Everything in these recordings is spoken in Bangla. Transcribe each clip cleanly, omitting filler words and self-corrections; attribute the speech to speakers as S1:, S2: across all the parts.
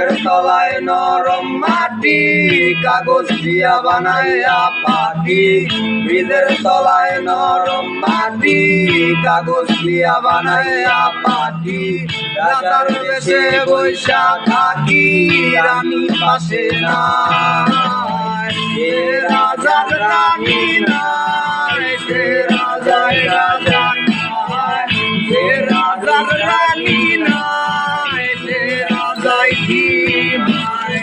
S1: ব্রিজের তলায় নরম মাটি, কাগজ দিয়া বানাইয়া পাটি। ব্রিজের তলায় নরম মাটি, কাগজ দিয়া বানাইয়া পাটি। রাজার বেশে বৈশা থাকি, রানী পাশে নাই। সে রাজার রানী নাই, সে রাজায় রাজা নাই। সে রাজার রানী নাই, সে রাজায় কি নাই।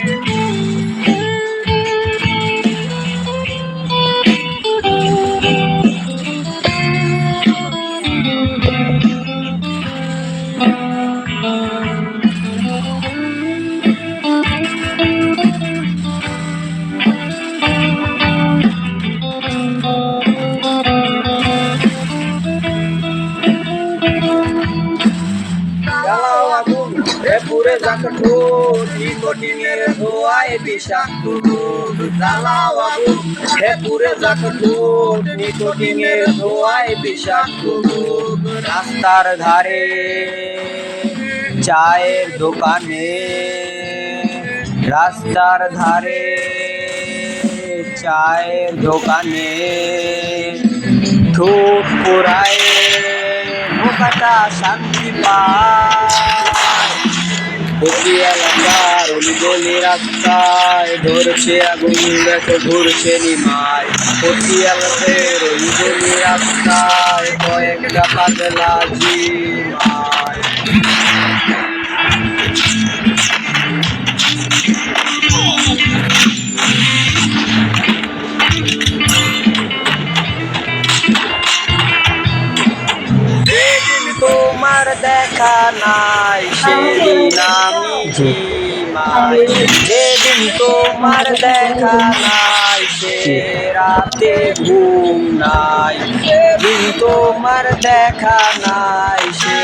S1: পুরে যাক ঠোঁট, নিকোটিনের ধোঁয়ায় বিষাক্ত দুধ। জ্বালাও আগুন হে পুরে যাক ঠোঁট, নিকোটিনের ধোঁয়ায় বিষাক্ত দুধ। রাস্তার ধারে চায়ের দোকানে, রাস্তার ধারে চায়ের দোকানে ঠোঁট পোড়ায় বোকাটা শান্তি পায়। এলাকার অলিগলি রাস্তায় ধরছে আগুন, দেখো ঘুরছে নিমায়। এলাকার অলিগলি রাস্তায় কয়েকটা পাতলা জিমায়। তোমার দেখা নাই সেদিন আমি ঝিমাই। যেদিন তোমার দেখা নাই সে রাতে ঘুম নাই। যেদিন তোমার দেখা নাই সে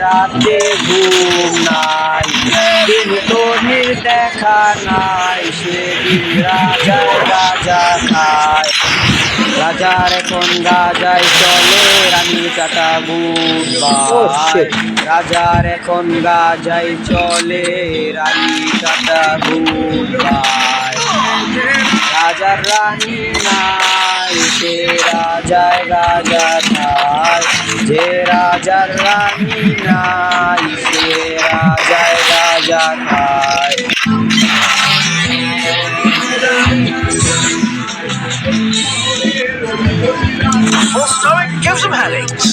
S1: রাতে ঘুম নাই। যেদিন তোর দেখা নাই সেদিন রাজায় রাজা খায়। রাজার এখন গাজায় চলে, রানী কাটা গুড়। রাজার এখন গাজায় চলে, রানী কাটা গুড়। রাজার রানী নাই, সে রাজায় রাজা খায়। যে রাজার রানী নাই, সে রাজায় রাজা খায়।
S2: Full stomach gives them headaches.